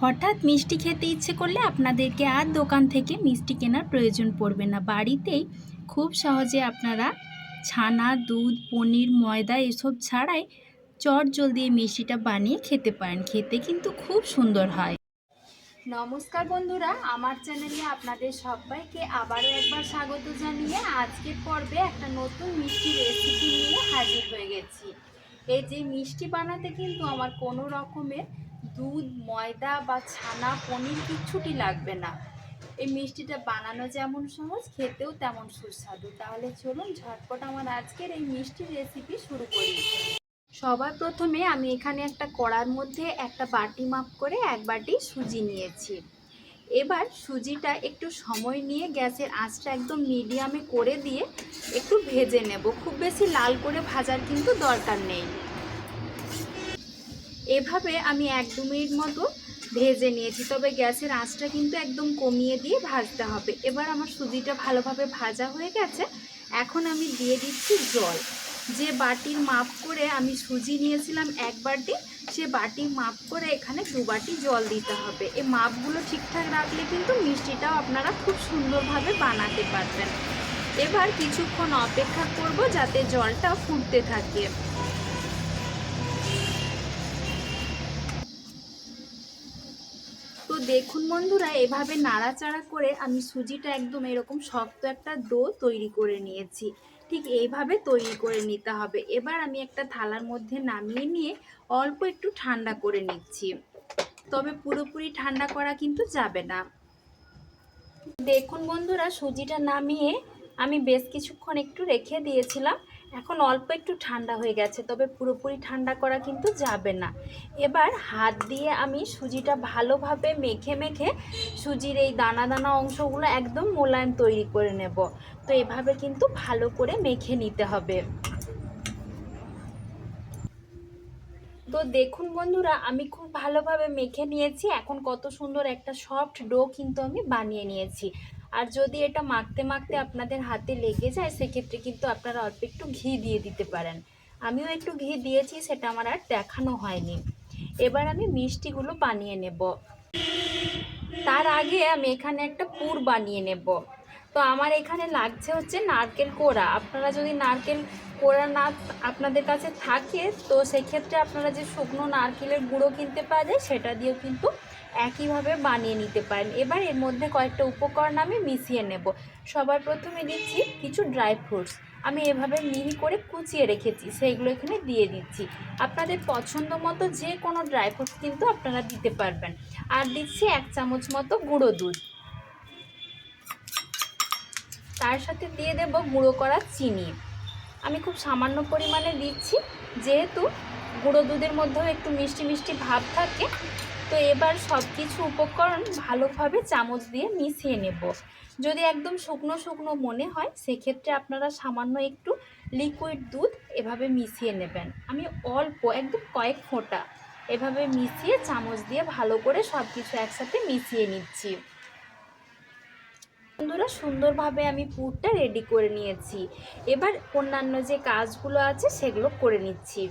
হঠাৎ মিষ্টি খেতে ইচ্ছে করলে আপনাদেরকে আর দোকান থেকে মিষ্টি কেনার প্রয়োজন পড়বে না। বাড়িতেই খুব সহজে আপনারা ছানা, দুধ, পনির, ময়দা এসব ছাড়াই চটজলদি এই মিষ্টিটা বানিয়ে খেতে পারেন। খেতে কিন্তু খুব সুন্দর হয়। নমস্কার বন্ধুরা, আমার চ্যানেলে আপনাদের সবাইকে আবারও একবার স্বাগত জানিয়ে আজকের পর্বে একটা নতুন মিষ্টি রেসিপি নিয়ে হাজির হয়ে গেছি। এই যে মিষ্টি বানাতে কিন্তু আমার কোনো রকমের দুধ, ময়দা বা ছানা, পনির কিচ্ছুটি লাগবে না। এই মিষ্টিটা বানানো যেমন সহজ, খেতেও তেমন সুস্বাদু। তাহলে চলুন ঝটপট আমার আজকের এই মিষ্টি রেসিপি শুরু করি। সবার প্রথমে আমি এখানে একটা কড়ার মধ্যে একটা বাটি মাপ করে 1 বাটি সুজি নিয়েছি। এবার সুজিটা একটু সময় নিয়ে গ্যাসের আঁচটা একদম মিডিয়ামে করে দিয়ে একটু ভেজে নেব। খুব বেশি লাল করে ভাজার কিন্তু দরকার নেই। এভাবে আমি 1-2 মিনিট মতো ভেজে নিয়েছি, তবে গ্যাসের আঁচটা কিন্তু একদম কমিয়ে দিয়ে ভাজতে হবে। এবার আমার সুজিটা ভালোভাবে ভাজা হয়ে গেছে। এখন আমি দিয়ে দিচ্ছি জল। যে বাটির মাপ করে আমি সুজি নিয়েছিলাম 1 বাটি, সে বাটির মাপ করে এখানে 2 বাটি জল দিতে হবে। এই মাপগুলো ঠিকঠাক রাখলে কিন্তু মিষ্টিটাও আপনারা খুব সুন্দরভাবে বানাতে পারবেন। এবার কিছুক্ষণ অপেক্ষা করব যাতে জলটা ফুটতে থাকে। তো দেখুন বন্ধুরা, এভাবে নাড়াচাড়া করে আমি সুজিটা একদম এরকম শক্ত একটা ডো তৈরি করে নিয়েছি। ঠিক এইভাবে তৈরি করে নিতে হবে। এবার আমি একটা থালার মধ্যে নামিয়ে নিয়ে অল্প একটু ঠান্ডা করে নিচ্ছি, তবে পুরোপুরি ঠান্ডা করা কিন্তু যাবে না। দেখুন বন্ধুরা, সুজিটা নামিয়ে আমি বেশ কিছুক্ষণ একটু রেখে দিয়েছিলাম। এখন অল্প একটু ঠান্ডা হয়ে গেছে, তবে পুরোপুরি ঠান্ডা করা কিন্তু যাবে না। এবার হাত দিয়ে আমি সুজিটা ভালোভাবে মেখে মেখে সুজির এই দানা দানা অংশগুলো একদম মোলায়েম তৈরি করে নেব। তো এভাবে কিন্তু ভালো করে মেখে নিতে হবে। তো দেখুন বন্ধুরা, আমি খুব ভালোভাবে মেখে নিয়েছি। এখন কত সুন্দর একটা সফট ডো কিন্তু আমি বানিয়ে নিয়েছি। আর যদি এটা মাখতে মাখতে আপনাদের হাতে লেগে যায়, সেক্ষেত্রে কিন্তু আপনারা অল্প একটু ঘি দিয়ে দিতে পারেন। আমিও একটু ঘি দিয়েছি, সেটা আমার আর দেখানো হয়নি। এবার আমি মিষ্টিগুলো বানিয়ে নেব। তার আগে আমি এখানে একটা পুর বানিয়ে নেব। তো আমার এখানে লাগছে হচ্ছে নারকেল কোড়া। আপনারা যদি নারকেল কোড়া না আপনাদের কাছে থাকে, তো সেক্ষেত্রে আপনারা যে শুকনো নারকেলের গুঁড়ো কিনতে পাওয়া যায়, সেটা দিয়েও কিন্তু একইভাবে বানিয়ে নিতে পারেন। এবার এর মধ্যে কয়েকটা উপকরণ আমি মিশিয়ে নেব। সবার প্রথমে দিচ্ছি কিছু ড্রাই ফ্রুটস। আমি এভাবে মিহি করে কুচিয়ে রেখেছি, সেইগুলো এখানে দিয়ে দিচ্ছি। আপনাদের পছন্দ মতো যে কোনো ড্রাই ফ্রুটস কিন্তু আপনারা দিতে পারবেন। আর দিচ্ছি 1 চামচ মতো গুঁড়ো দুধ। তার সাথে দিয়ে দেব গুঁড়ো করা চিনি। আমি খুব সামান্য পরিমাণে দিচ্ছি, যেহেতু গুঁড়ো দুধের মধ্যেও একটু মিষ্টি মিষ্টি ভাব থাকে। তো এবার সব কিছু উপকরণ ভালোভাবে চামচ দিয়ে মিশিয়ে নেব। যদি একদম শুকনো শুকনো মনে হয়, সেক্ষেত্রে আপনারা সামান্য একটু লিকুইড দুধ এভাবে মিশিয়ে নেবেন। আমি অল্প একদম কয়েক ফোঁটা এভাবে মিশিয়ে চামচ দিয়ে ভালো করে সব কিছু একসাথে মিশিয়ে নিচ্ছি। বন্ধুরা, সুন্দরভাবে আমি পুরটা রেডি করে নিয়েছি। এবার অন্যান্য যে কাজগুলো আছে সেগুলো করে নিচ্ছি।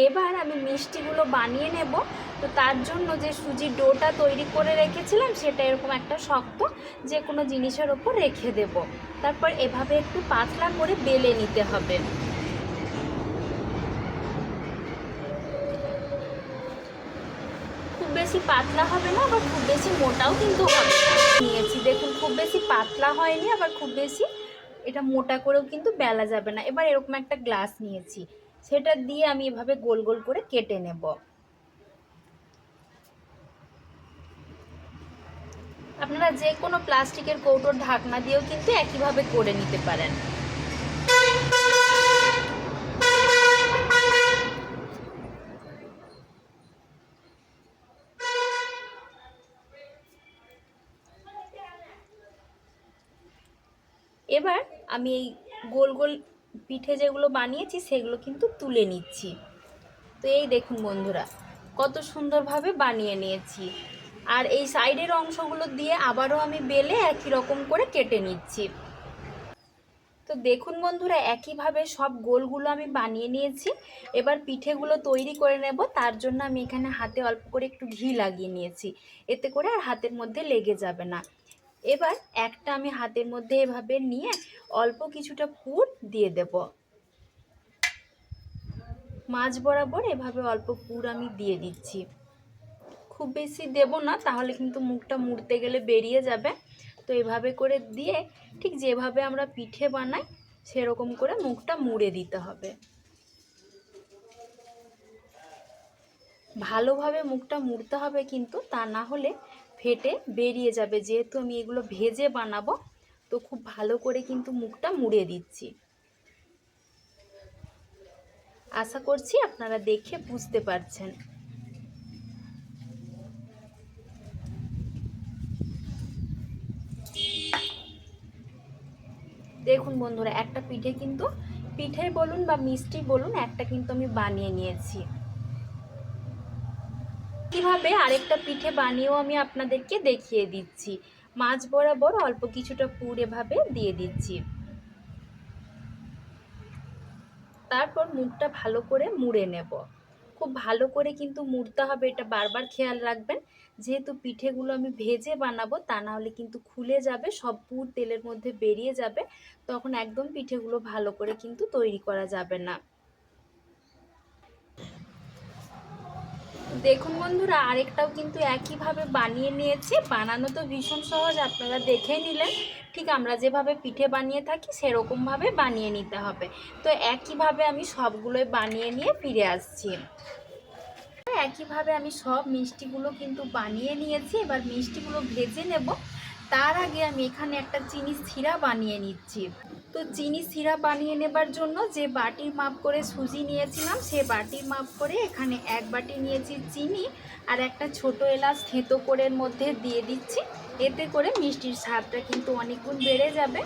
এবার আমি মিষ্টিগুলো বানিয়ে নেব। তো তার জন্য যে সুজির ডোটা তৈরি করে রেখেছিলাম, সেটা এরকম একটা শক্ত যে কোনো জিনিসের ওপর রেখে দেব। তারপর এভাবে একটু পাতলা করে বেলে নিতে হবে। খুব বেশি পাতলা হবে না, আবার খুব বেশি মোটাও কিন্তু হবে না। নিয়েছি দেখুন, খুব বেশি পাতলা হয়নি, আবার খুব বেশি এটা মোটা করেও কিন্তু বেলা যাবে না। এবার এরকম একটা গ্লাস নিয়েছি, সেটা দিয়ে আমি এভাবে গোল গোল করে কেটে নেব। আপনারা যে কোনো প্লাস্টিকের কৌটোর ঢাকনা দিয়েও কিন্তু একইভাবে করে নিতে পারেন। এবার আমি এই গোল গোল পিঠে যেগুলো বানিয়েছি সেগুলো কিন্তু তুলে নিচ্ছি। তো এই দেখুন বন্ধুরা, কত সুন্দরভাবে বানিয়ে নিয়েছি। আর এই সাইডের অংশগুলো দিয়ে আবারও আমি বেলে একই রকম করে কেটে নিচ্ছি। তো দেখুন বন্ধুরা, একইভাবে সব গোলগুলো আমি বানিয়ে নিয়েছি। এবার পিঠেগুলো তৈরি করে নেব। তার জন্য আমি এখানে হাতে অল্প করে একটু ঘি লাগিয়ে নিয়েছি, এতে করে আর হাতের মধ্যে লেগে যাবে না। এবার একটা আমি হাতের মধ্যে এভাবে নিয়ে অল্প কিছুটা পুর দিয়ে দেব। মাঝ বরাবর এভাবে অল্প পুর আমি দিয়ে দিচ্ছি। খুব বেশি দেব না, তাহলে কিন্তু মুখটা মুড়তে গেলে বেরিয়ে যাবে। তো এভাবে করে দিয়ে ঠিক যেভাবে আমরা পিঠে বানাই সেরকম করে মুখটা মুড়ে দিতে হবে। ভালোভাবে মুখটা মুড়তে হবে কিন্তু, তা না হলে ফেটে বেরিয়ে যাবে। যেহেতু আমি এগুলো ভেজে বানাবো, তো খুব ভালো করে কিন্তু মুখটা মুড়ে দিচ্ছি। আশা করছি আপনারা দেখে বুঝতে পারছেন। দেখুন বন্ধুরা, একটা পিঠে কিন্তু, পিঠে বলুন বা মিষ্টি বলুন, একটা কিন্তু আমি বানিয়ে নিয়েছি। কিভাবে আরেকটা পিঠে বানিয়েও আমি আপনাদেরকে দেখিয়ে দিচ্ছি। মাঝ বরাবর অল্প কিছুটা পুর এভাবে দিয়ে দিচ্ছি। তারপর মুখটা ভালো করে মুড়ে নেব। খুব ভালো করে কিন্তু মুড়তে হবে, এটা বারবার খেয়াল রাখবেন। যেহেতু পিঠেগুলো আমি ভেজে বানাবো, তা না হলে কিন্তু খুলে যাবে, সব পুর তেলের মধ্যে বেরিয়ে যাবে, তখন একদম পিঠেগুলো ভালো করে কিন্তু তৈরি করা যাবে না। দেখুন বন্ধুরা, আরেকটাও কিন্তু একইভাবে বানিয়ে নিয়েছি। বানানো তো ভীষণ সহজ, আপনারা দেখে নিলেন। ঠিক আমরা যেভাবে পিঠে বানিয়ে থাকি সেরকমভাবে বানিয়ে নিতে হবে। তো একইভাবে আমি সবগুলোই বানিয়ে নিয়ে ফিরে আসছি। একইভাবে আমি সব মিষ্টিগুলো কিন্তু বানিয়ে নিয়েছি। এবার মিষ্টিগুলো ভেজে নেব। তার আগে আমি এখানে একটা চিনি সিরা বানিয়ে নিচ্ছি। তো চিনি সিরাপ বানিয়ে নেবার জন্য যে বাটির মাপ করে সুজি নিয়েছিলাম, সে বাটির মাপ করে এখানে 1 বাটি নিয়েছি চিনি, আর একটা ছোট এলাচ থেঁতো করে মধ্যে দিয়ে দিচ্ছি। এতে করে মিষ্টির স্বাদটা কিন্তু অনেক গুণ বেড়ে যাবে।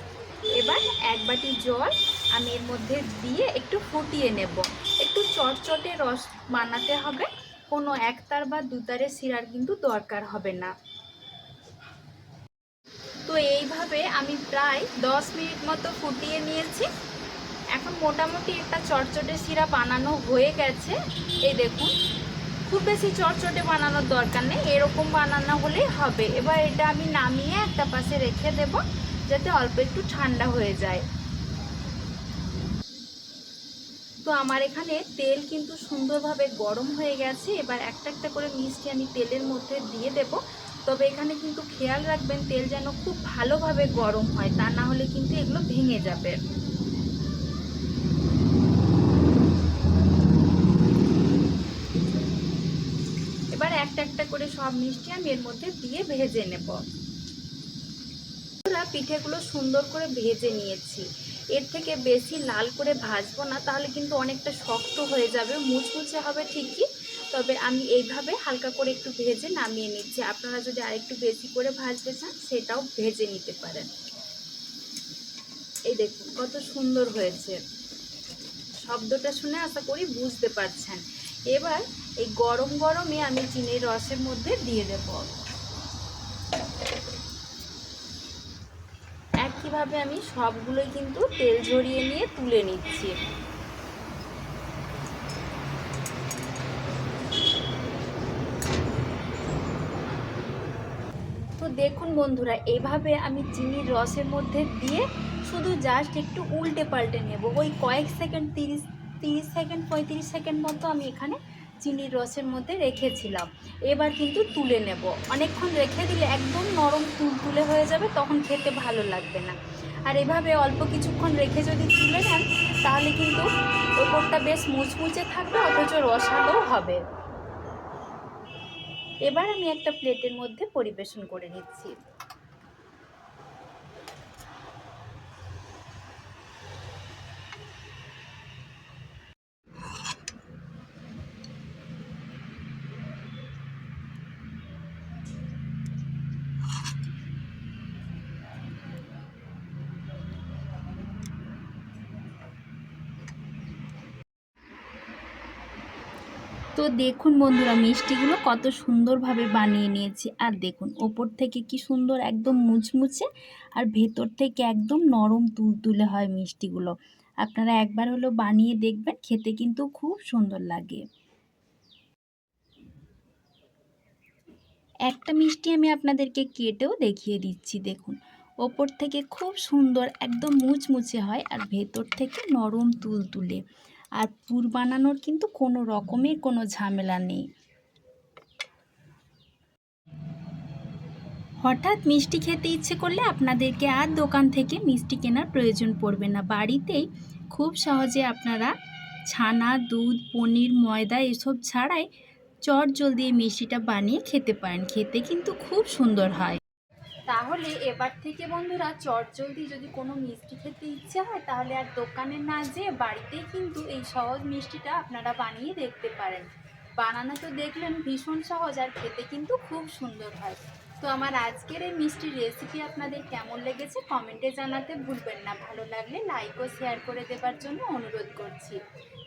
এবার 1 বাটি জল আমি এর মধ্যে দিয়ে একটু ফুটিয়ে নেব। একটু চটচটে রস বানাতে হবে, কোনো একতার বা দুতারের শিরার কিন্তু দরকার হবে না। তো এইভাবে আমি প্রায় 10 মিনিট মতো ফুটিয়ে নিয়েছি। এখন মোটামুটি একটা চটচটে শিরা বানানো হয়ে গেছে। এই দেখুন, খুব বেশি চটচটে বানানোর দরকার নেই, এরকম বানানো হলেই হবে। এবার এটা আমি নামিয়ে একটা পাশে রেখে দেব, যাতে অল্প একটু ঠান্ডা হয়ে যায়। তো আমার এখানে তেল কিন্তু সুন্দরভাবে গরম হয়ে গেছে। এবার একটা একটা করে মিষ্টি আমি তেলের মধ্যে দিয়ে দেব। তবে এখানে কিন্তু খেয়াল রাখবেন তেল যেন খুব ভালোভাবে গরম হয়, তা না হলে কিন্তু এগুলো ভেঙে যাবে। এবার একটা একটা করে সব মিষ্টি আমি এর মধ্যে দিয়ে ভেজে নেব। পিঠেগুলো সুন্দর করে ভেজে নিয়েছি। এর থেকে বেশি লাল করে ভাজবো না, তাহলে কিন্তু অনেকটা শক্ত হয়ে যাবে, মুচমুচে হবে ঠিকই। তবে আমি এইভাবে হালকা করে একটু ভেজে নামিয়ে নিচ্ছি। আপনারা যদি আরেকটু বেশি করে ভাজতে চান সেটাও ভেজে নিতে পারেন। এই দেখুন কত সুন্দর হয়েছে, শব্দটা শুনে আশা করি বুঝতে পারছেন। এবার এই গরম গরমে আমি চিনির রসের মধ্যে দিয়ে দেব। একইভাবে আমি সবগুলোই কিন্তু তেল ঝরিয়ে নিয়ে তুলে নিচ্ছি। তো দেখুন বন্ধুরা, এভাবে আমি চিনির রসের মধ্যে দিয়ে শুধু জাস্ট একটু উল্টে পাল্টে নেব। ওই কয়েক সেকেন্ড, 30 সেকেন্ড 35 সেকেন্ড মতো আমি এখানে চিনির রসের মধ্যে রেখেছিলাম। এবার কিন্তু তুলে নেব। অনেকক্ষণ রেখে দিলে একদম নরম তুলতুলে হয়ে যাবে, তখন খেতে ভালো লাগবে না। আর এভাবে অল্প কিছুক্ষণ রেখে যদি তুলে নেন, তাহলে কিন্তু ওপরটা বেশ মুচমুচে থাকবে, অথচ রসালো হবে। এবার আমি একটা প্লেটের মধ্যে পরিবেশন করে নিচ্ছি। তো তো দেখুন বন্ধুরা, মিষ্টিগুলো কত সুন্দরভাবে বানিয়ে নিয়েছি। আর দেখুন ওপর থেকে কি সুন্দর একদম মুচমুচে, আর ভেতর থেকে একদম নরম তুলতুলে হয় মিষ্টিগুলো। আপনারা একবার হলো বানিয়ে দেখবেন, খেতে কিন্তু খুব সুন্দর লাগে। একটা মিষ্টি আমি আপনাদেরকে কেটেও দেখিয়ে দিচ্ছি। দেখুন ওপর থেকে খুব সুন্দর একদম মুচমুচে হয়, আর ভেতর থেকে নরম তুলতুলে। আর পুর বানানোর কিন্তু কোনো রকমের কোনো ঝামেলা নেই। হঠাৎ মিষ্টি খেতে ইচ্ছে করলে আপনাদেরকে আর দোকান থেকে মিষ্টি কেনার প্রয়োজন পড়বে না। বাড়িতেই খুব সহজে আপনারা ছানা, দুধ, পনির, ময়দা এসব ছাড়াই চটজলদি এই মিষ্টিটা বানিয়ে খেতে পারেন। খেতে কিন্তু খুব সুন্দর হয়। তাহলে এবার থেকে বন্ধুরা চটজলদি যদি কোনো মিষ্টি খেতে ইচ্ছে হয়, তাহলে আর দোকানে না যেয়ে বাড়িতেই কিন্তু এই সহজ মিষ্টিটা আপনারা বানিয়ে দেখতে পারেন। বানানো তো দেখলেন ভীষণ সহজ, আর খেতে কিন্তু খুব সুন্দর হয়। তো আমার আজকের এই মিষ্টির রেসিপি আপনাদের কেমন লেগেছে কমেন্টে জানাতে ভুলবেন না। ভালো লাগলে লাইক ও শেয়ার করে দেবার জন্য অনুরোধ করছি।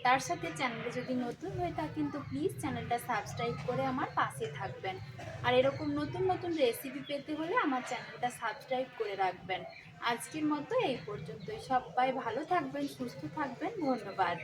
তার সাথে চ্যানেলে যদি নতুন হয়ে থাকেন তো প্লিজ চ্যানেলটা সাবস্ক্রাইব করে আমার পাশে থাকবেন। আর এরকম নতুন নতুন রেসিপি পেতে হলে আমার চ্যানেলটা সাবস্ক্রাইব করে রাখবেন। আজকের মতো এই পর্যন্তই। সবাই ভালো থাকবেন, সুস্থ থাকবেন। ধন্যবাদ।